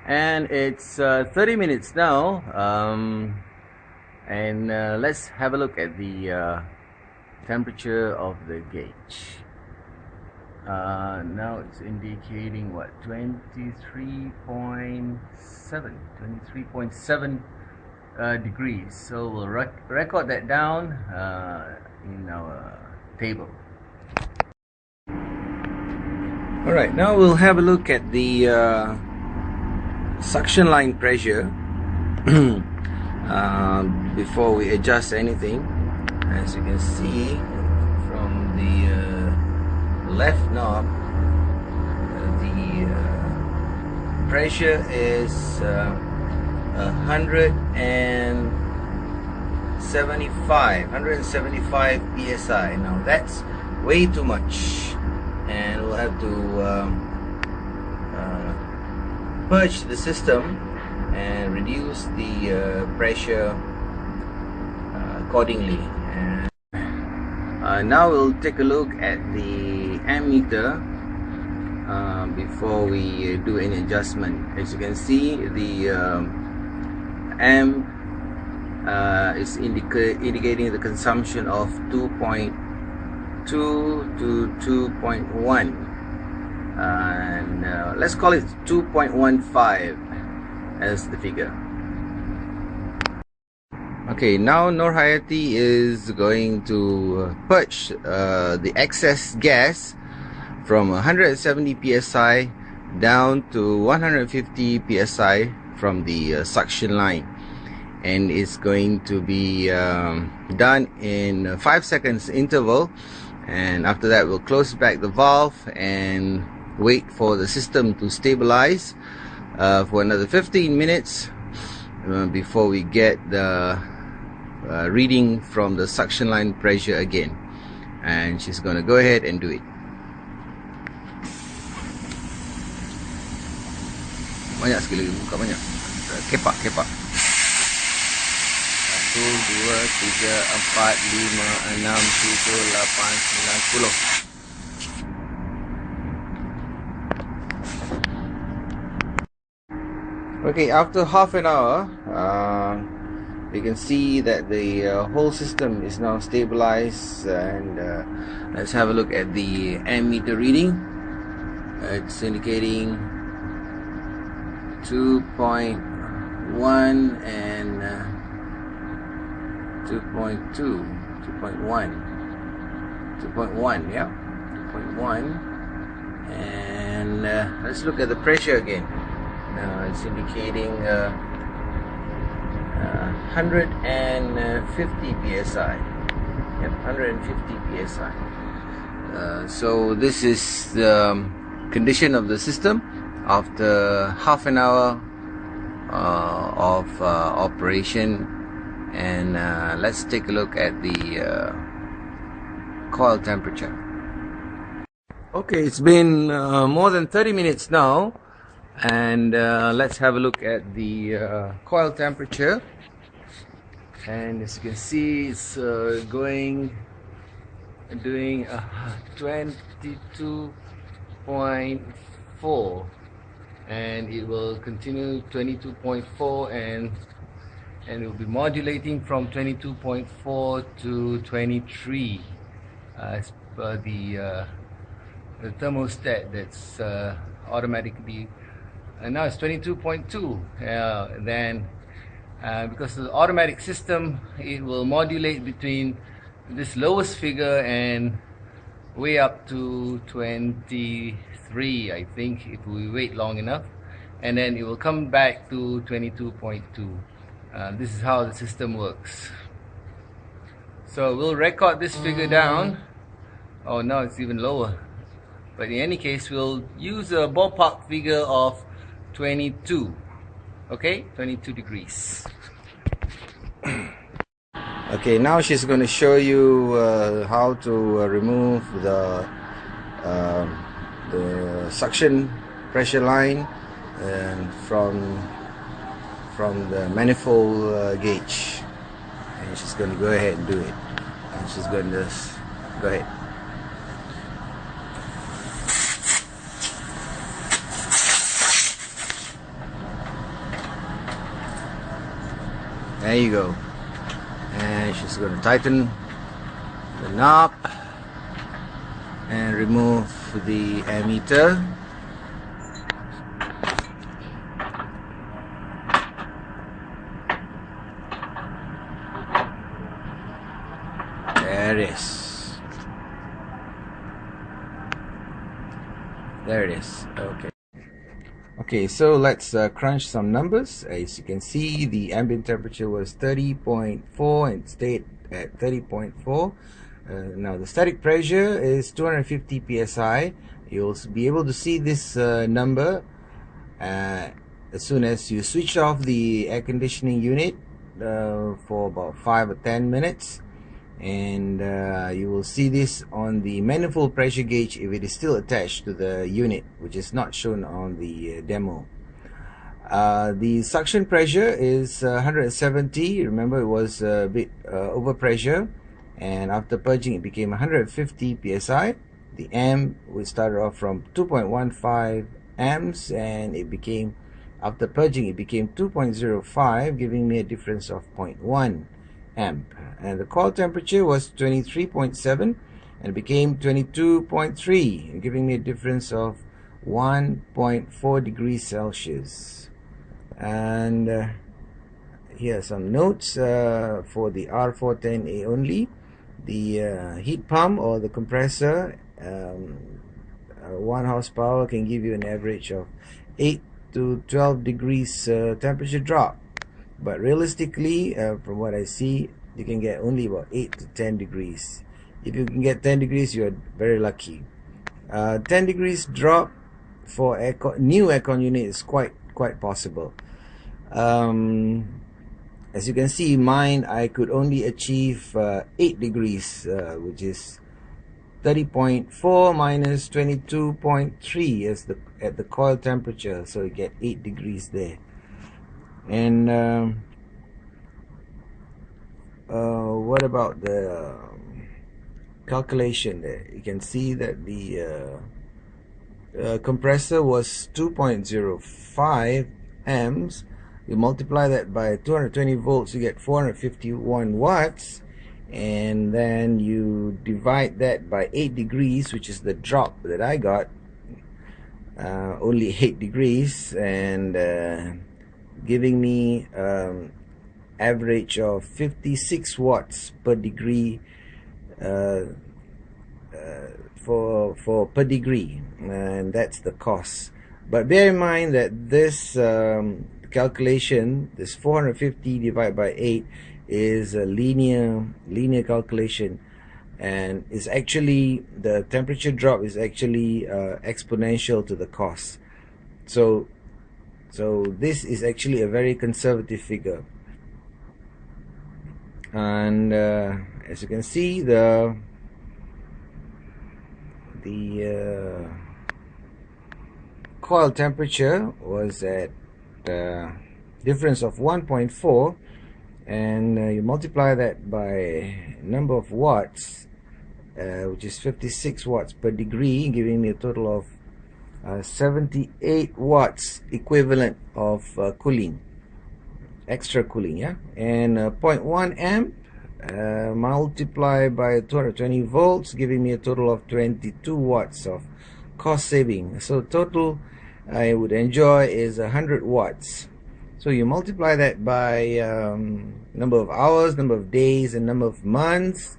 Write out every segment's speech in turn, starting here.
And it's 30 minutes now, and let's have a look at the temperature of the gauge. Now it's indicating what, 23.7 degrees. So we'll record that down in our table. Alright, now we'll have a look at the suction line pressure before we adjust anything. As you can see from the left knob, the pressure is 175 psi. Now that's way too much, and we'll have to purge the system and reduce the pressure accordingly. And now we'll take a look at the ammeter before we do any adjustment. As you can see, the amp is indicating the consumption of 2.2 to 2.1, and let's call it 2.15 as the figure. Okay, now Nur Hayati is going to purge the excess gas from 170 psi down to 150 psi from the suction line, and it's going to be done in a 5 seconds interval, and after that we'll close back the valve and wait for the system to stabilize for another 15 minutes before we get the reading from the suction line pressure again. And she's going to go ahead and do it. Banyak sekali, buka banyak. Kepak. 1, 2, 3, 4, 5, 6, 7, 8, 9, 10. Okay, after half an hour, you can see that the whole system is now stabilized, and let's have a look at the ammeter reading. It's indicating 2.1 and 2.2, 2.1, yeah, 2.1. And let's look at the pressure again. Now it's indicating 150 psi. Yep, 150 psi. So this is the condition of the system after half an hour of operation. And let's take a look at the coil temperature. Okay, it's been more than 30 minutes now, and let's have a look at the coil temperature. And as you can see, it's doing 22.4, and it will continue 22.4, and it will be modulating from 22.4 to 23 as per the thermostat that's automatically, and now it's 22.2. Then because of the automatic system, it will modulate between this lowest figure and way up to 23, I think, if we wait long enough, and then it will come back to 22.2. This is how the system works. So we'll record this figure down. Oh, now it's even lower, but in any case we'll use a ballpark figure of 22. Okay, 22 degrees. Okay, now she's going to show you how to remove the suction pressure line from the manifold gauge, and she's going to go ahead and do it. And she's going to go ahead. There you go. And she's going to tighten the knob and remove the ammeter. There it is. There it is. Okay. Okay, so let's crunch some numbers. As you can see, the ambient temperature was 30.4 and stayed at 30.4. Now the static pressure is 250 psi. You'll be able to see this number as soon as you switch off the air conditioning unit for about 5 or 10 minutes. And you will see this on the manifold pressure gauge if it is still attached to the unit, which is not shown on the demo. The suction pressure is 170. Remember, it was a bit over pressure, and after purging it became 150 psi. The amp, we started off from 2.15 amps, and it became, after purging, it became 2.05, giving me a difference of 0.1 amp. And the coil temperature was 23.7 and it became 22.3, giving me a difference of 1.4 degrees Celsius. And here are some notes for the R410A only. The heat pump or the compressor, 1 horsepower, can give you an average of 8 to 12 degrees temperature drop. But realistically, from what I see, you can get only about 8 to 10 degrees. If you can get 10 degrees, you are very lucky. 10 degrees drop for new aircon unit is quite possible. As you can see, mine, I could only achieve 8 degrees, which is 30.4 minus 22.3 as at the coil temperature, so you get 8 degrees there. And what about the calculation there? You can see that the compressor was 2.05 amps. You multiply that by 220 volts, you get 451 watts, and then you divide that by 8 degrees, which is the drop that I got, only 8 degrees, and giving me average of 56 watts per degree for per degree, and that's the cost. But bear in mind that this calculation, this 450 divided by 8, is a linear calculation, and is actually, the temperature drop is actually exponential to the cost. So this is actually a very conservative figure. And as you can see, the coil temperature was at difference of 1.4, and you multiply that by number of watts, which is 56 watts per degree, giving me a total of 78 watts equivalent of cooling, extra cooling, yeah. And 0.1 amp multiplied by 220 volts, giving me a total of 22 watts of cost saving. So total I would enjoy is 100 watts. So you multiply that by number of hours, number of days, and number of months,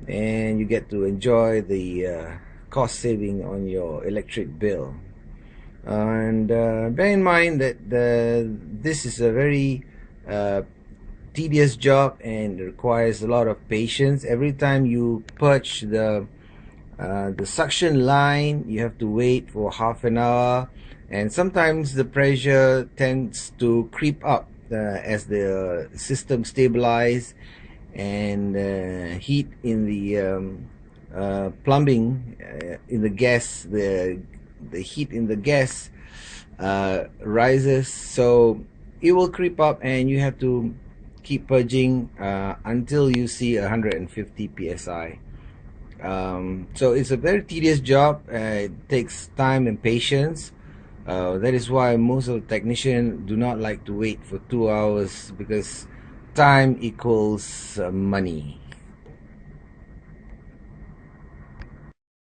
and you get to enjoy the cost saving on your electric bill. And bear in mind that this is a very tedious job and requires a lot of patience. Every time you purge the suction line, you have to wait for half an hour, and sometimes the pressure tends to creep up as the system stabilizes, and heat in the plumbing, in the gas, the heat in the gas rises, so it will creep up, and you have to keep purging until you see 150 psi. So it's a very tedious job. It takes time and patience. That is why most of the technicians do not like to wait for 2 hours, because time equals money.